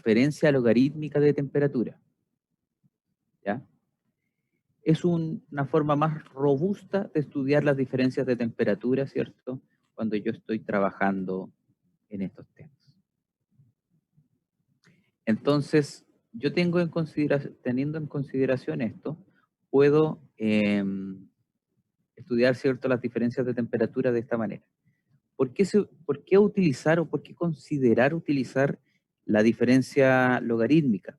diferencia logarítmica de temperatura. ¿Ya? Es una forma más robusta de estudiar las diferencias de temperatura, ¿cierto? Cuando yo estoy trabajando en estos temas. Entonces, yo teniendo en consideración esto, puedo estudiar, ¿cierto?, las diferencias de temperatura de esta manera. ¿Por qué utilizar o por qué considerar utilizar la diferencia logarítmica?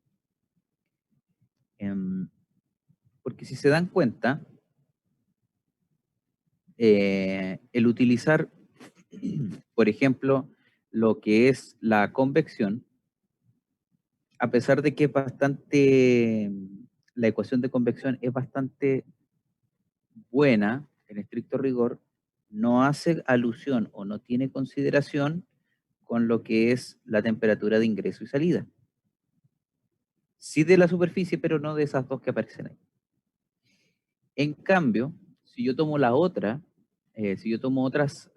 Porque si se dan cuenta, el utilizar, por ejemplo, lo que es la convección, a pesar de que es bastante, la ecuación de convección es bastante buena, en estricto rigor, no hace alusión o no tiene consideración con lo que es la temperatura de ingreso y salida. Sí de la superficie, pero no de esas dos que aparecen ahí. En cambio, si yo tomo la otra, si yo tomo otros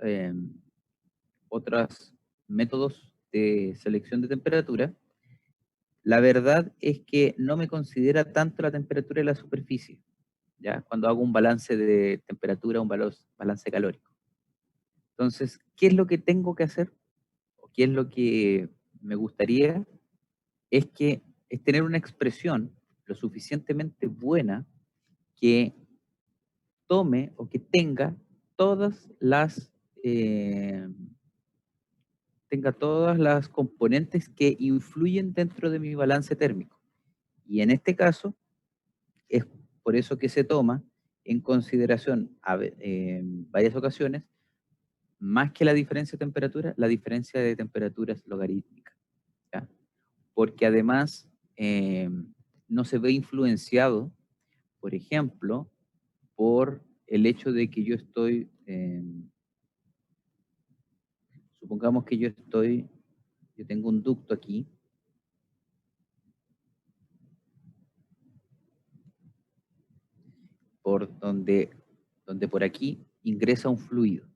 métodos de selección de temperatura, la verdad es que no me considera tanto la temperatura de la superficie, ¿ya? Cuando hago un balance de temperatura, un balance calórico. Entonces, ¿qué es lo que tengo que hacer? ¿O qué es lo que me gustaría? Es tener una expresión lo suficientemente buena que tome o que tenga todas las componentes que influyen dentro de mi balance térmico. Y en este caso, es por eso que se toma en consideración en varias ocasiones, más que la diferencia de temperatura, la diferencia de temperatura es logarítmica, ¿ya? Porque además no se ve influenciado, por ejemplo, por el hecho de que yo estoy, supongamos que yo tengo un ducto aquí, por donde por aquí ingresa un fluido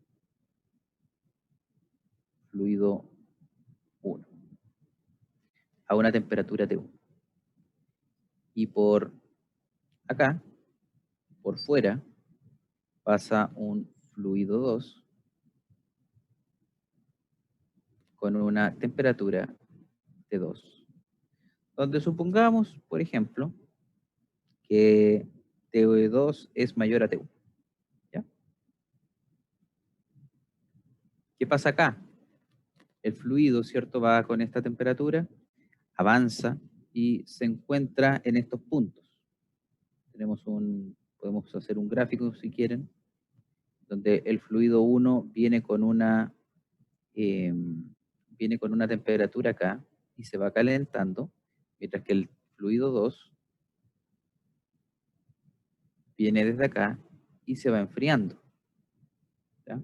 1, a una temperatura T1. Y por acá, por fuera, pasa un fluido 2 con una temperatura T2. Donde supongamos, por ejemplo, que T2 es mayor a T1. ¿Ya? ¿Qué pasa acá? El fluido, ¿cierto?, va con esta temperatura, avanza y se encuentra en estos puntos. Podemos hacer un gráfico si quieren, donde el fluido 1 viene con una temperatura acá y se va calentando, mientras que el fluido 2 viene desde acá y se va enfriando. ¿Ya?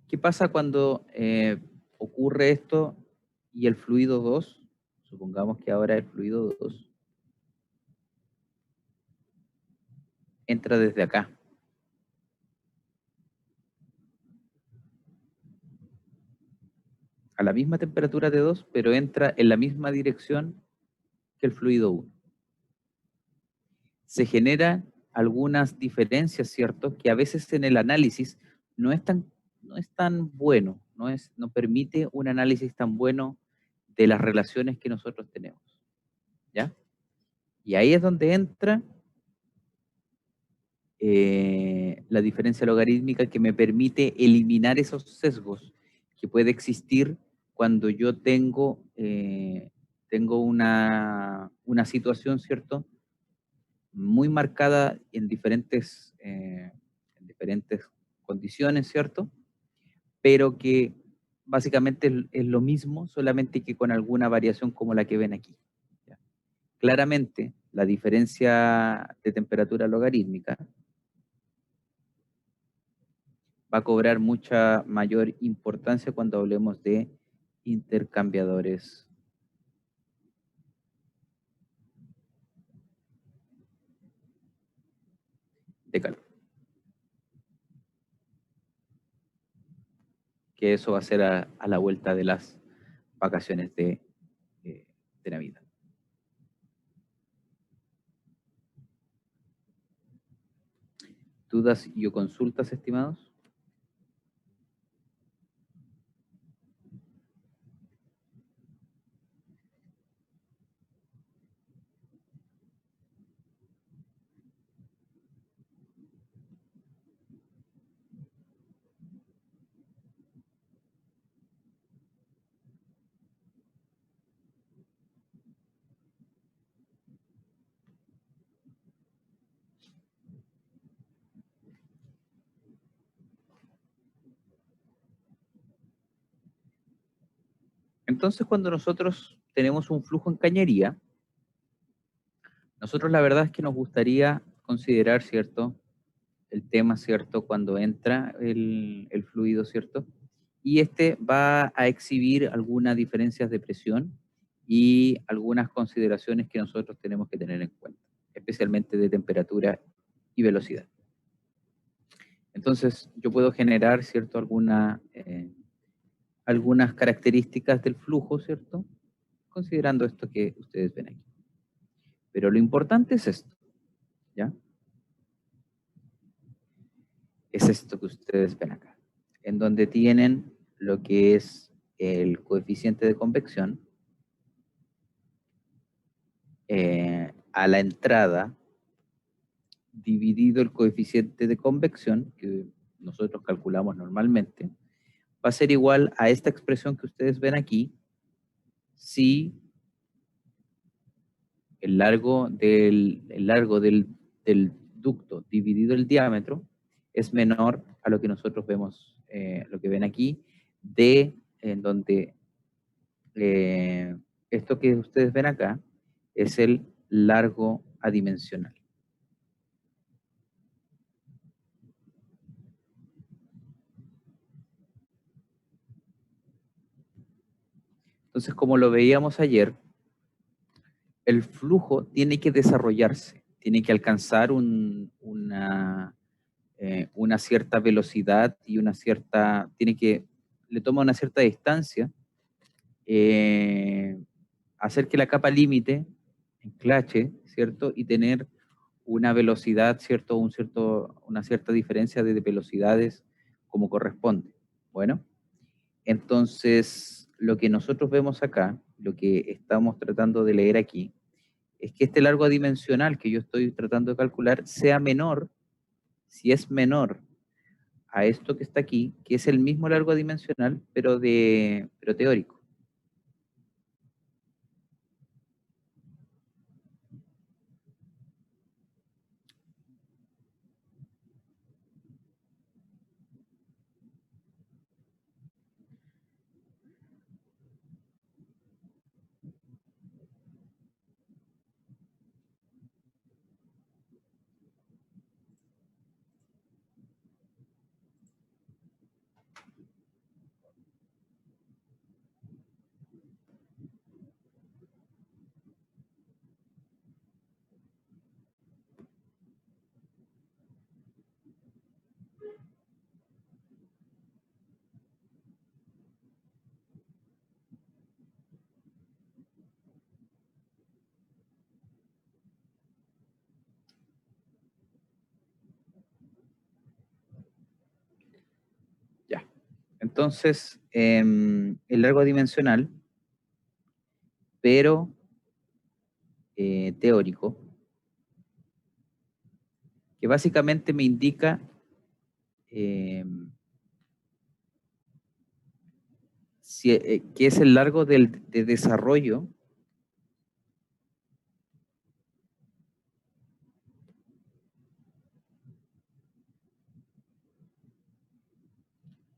¿Qué pasa cuando ocurre esto y el fluido 2, supongamos que ahora el fluido 2, entra desde acá? A la misma temperatura de 2, pero entra en la misma dirección que el fluido 1. Se generan algunas diferencias, ¿cierto?, que a veces en el análisis no es tan bueno, no permite un análisis tan bueno de las relaciones que nosotros tenemos, ¿ya? Y ahí es donde entra la diferencia logarítmica que me permite eliminar esos sesgos que puede existir cuando yo tengo una situación, ¿cierto?, muy marcada en diferentes condiciones, ¿cierto?, pero que básicamente es lo mismo, solamente que con alguna variación como la que ven aquí. ¿Ya? Claramente, la diferencia de temperatura logarítmica va a cobrar mucha mayor importancia cuando hablemos de intercambiadores de calor. Que eso va a ser a la vuelta de las vacaciones de Navidad. ¿Dudas y o consultas, estimados? Entonces, cuando nosotros tenemos un flujo en cañería, nosotros la verdad es que nos gustaría considerar, ¿cierto?, el tema, ¿cierto?, cuando entra el fluido, ¿cierto? Y este va a exhibir algunas diferencias de presión y algunas consideraciones que nosotros tenemos que tener en cuenta, especialmente de temperatura y velocidad. Entonces, yo puedo generar, ¿cierto?, algunas características del flujo, ¿cierto?, considerando esto que ustedes ven aquí. Pero lo importante es esto, ¿ya? Es esto que ustedes ven acá, en donde tienen lo que es el coeficiente de convección a la entrada dividido el coeficiente de convección, que nosotros calculamos normalmente, va a ser igual a esta expresión que ustedes ven aquí, si el largo del ducto dividido el diámetro es menor a lo que nosotros vemos, lo que ven aquí, en donde esto que ustedes ven acá es el largo adimensional. Entonces, como lo veíamos ayer, el flujo tiene que desarrollarse, tiene que alcanzar una cierta velocidad y le toma una cierta distancia, hacer que la capa límite enclache, ¿cierto? Y tener una velocidad, ¿cierto? Una cierta diferencia de velocidades como corresponde. Bueno, entonces lo que nosotros vemos acá, lo que estamos tratando de leer aquí, es que este largo adimensional que yo estoy tratando de calcular sea menor, si es menor a esto que está aquí, que es el mismo largo adimensional, pero teórico. Ya. Entonces, el largo adimensional, pero teórico, que básicamente me indica que es el largo de desarrollo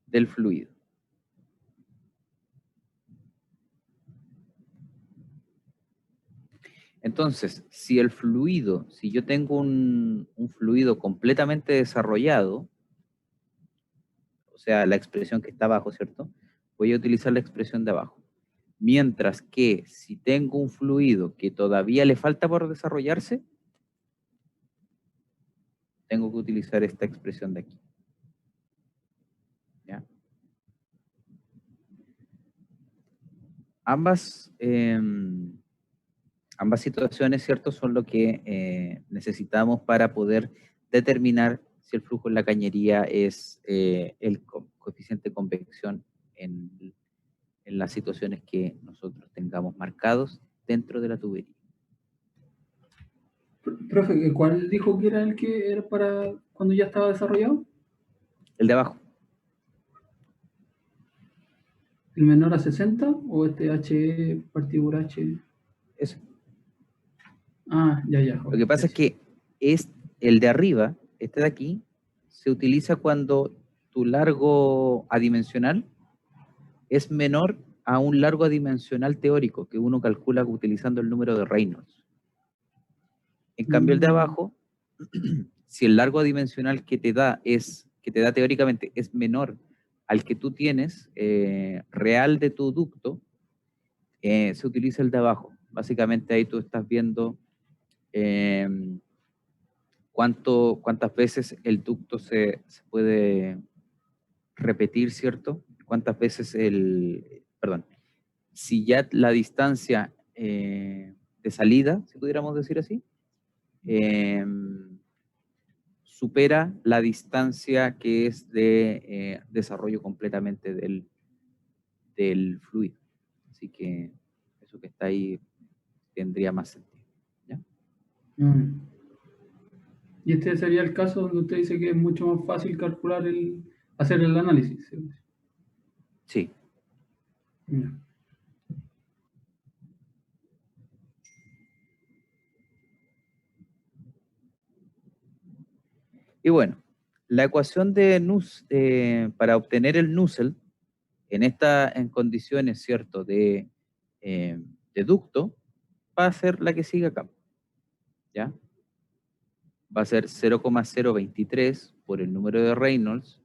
del fluido. Entonces, si yo tengo un fluido completamente desarrollado, o sea, la expresión que está abajo, ¿cierto? Voy a utilizar la expresión de abajo. Mientras que si tengo un fluido que todavía le falta por desarrollarse, tengo que utilizar esta expresión de aquí. ¿Ya? Ambas, ambas situaciones, ¿cierto?, son lo que necesitamos para poder determinar si el flujo en la cañería es el coeficiente de convección en las situaciones que nosotros tengamos marcados dentro de la tubería. Profe, ¿cuál dijo que era el que era para cuando ya estaba desarrollado? El de abajo. ¿El menor a 60 o este H partido por H? Eso. Ah, ya, Lo ok, que pasa es gracias. que es el de arriba, este de aquí, se utiliza cuando tu largo adimensional es menor a un largo adimensional teórico que uno calcula utilizando el número de Reynolds. En cambio, el de Mm, abajo, si el largo adimensional que te da teóricamente es menor al que tú tienes real de tu ducto, se utiliza el de abajo. Básicamente ahí tú estás viendo eh, cuántas veces el ducto se puede repetir, ¿cierto? Cuántas veces perdón, si ya la distancia de salida, si pudiéramos decir así, eh, supera la distancia que es de desarrollo completamente del fluido. Así que eso que está ahí tendría más sentido. ¿Ya? mm. Y este sería el caso donde usted dice que es mucho más fácil calcular hacer el análisis. ¿Sí? Sí. Ya. Y bueno, la ecuación para obtener el Nusselt en condiciones, ¿cierto?, de ducto, va a ser la que sigue acá. ¿Ya? Va a ser 0,023 por el número de Reynolds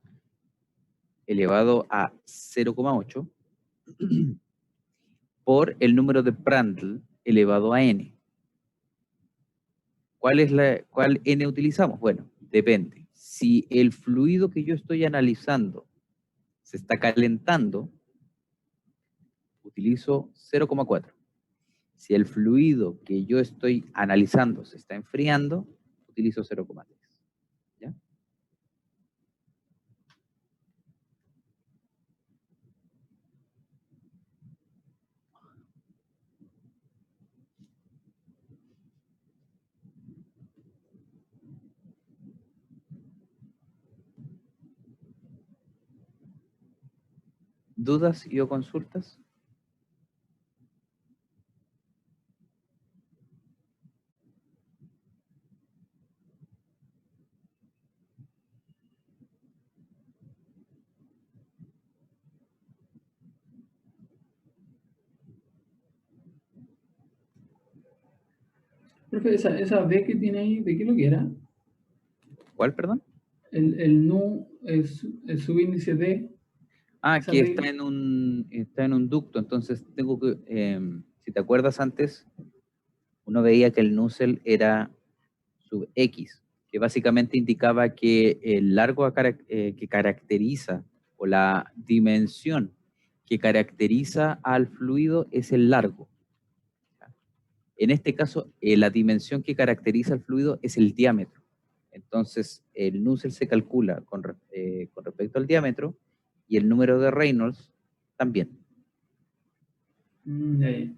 elevado a 0,8 por el número de Prandtl elevado a n. ¿Cuál n utilizamos? Bueno, depende. Si el fluido que yo estoy analizando se está calentando, utilizo 0,4. Si el fluido que yo estoy analizando se está enfriando, utilizo 0,3. ¿Ya? ¿Dudas y o consultas? Profe, esa B que tiene ahí, ¿de qué lo que era? ¿Cuál, perdón? El nu es el subíndice de Ah, esa que B. está en un ducto, entonces tengo que, si te acuerdas antes, uno veía que el Nusselt era sub X, que básicamente indicaba que el largo que caracteriza, o la dimensión que caracteriza al fluido es el largo. En este caso, la dimensión que caracteriza al fluido es el diámetro. Entonces, el Nusselt se calcula con respecto al diámetro y el número de Reynolds también. Ya, ya.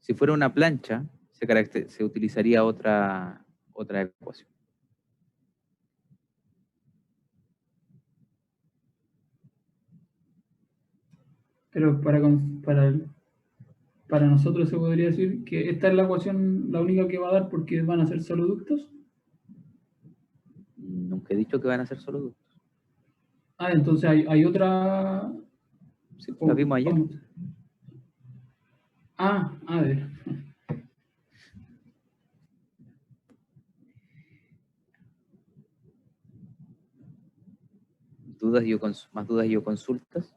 Si fuera una plancha, se utilizaría otra ecuación. Pero para nosotros se podría decir que esta es la ecuación, la única que va a dar porque van a ser solo ductos. Nunca he dicho que van a ser solo ductos. Ah, entonces hay otra. Sí, la vimos ayer. Vamos. Ah, a ver. Más dudas y o consultas.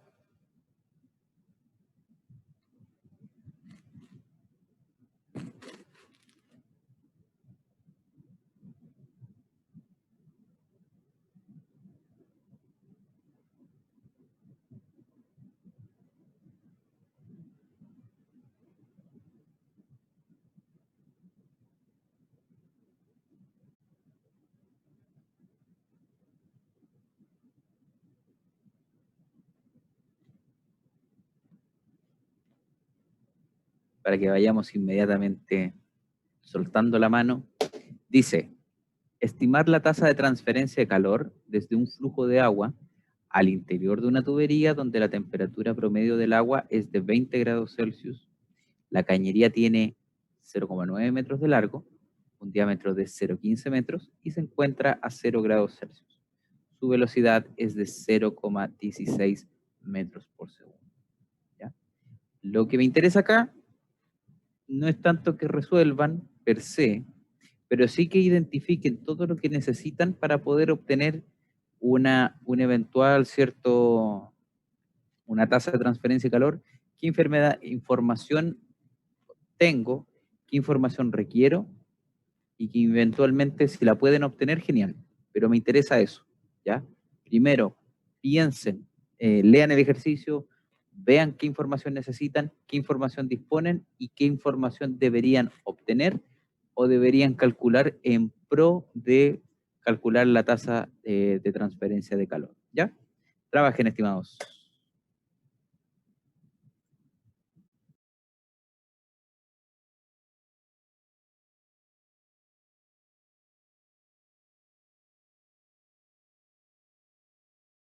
para que vayamos inmediatamente soltando la mano. Dice, estimar la tasa de transferencia de calor desde un flujo de agua al interior de una tubería donde la temperatura promedio del agua es de 20 grados Celsius. La cañería tiene 0,9 metros de largo, un diámetro de 0,15 metros y se encuentra a 0 grados Celsius. Su velocidad es de 0,16 metros por segundo. ¿Ya? Lo que me interesa acá no es tanto que resuelvan per se, pero sí que identifiquen todo lo que necesitan para poder obtener un eventual, ¿cierto?, una tasa de transferencia de calor, qué información tengo, qué información requiero, y que eventualmente si la pueden obtener, genial, pero me interesa eso, ¿ya? Primero, piensen, lean el ejercicio, vean qué información necesitan, qué información disponen y qué información deberían obtener o deberían calcular en pro de calcular la tasa de transferencia de calor, ¿ya? Trabajen, estimados.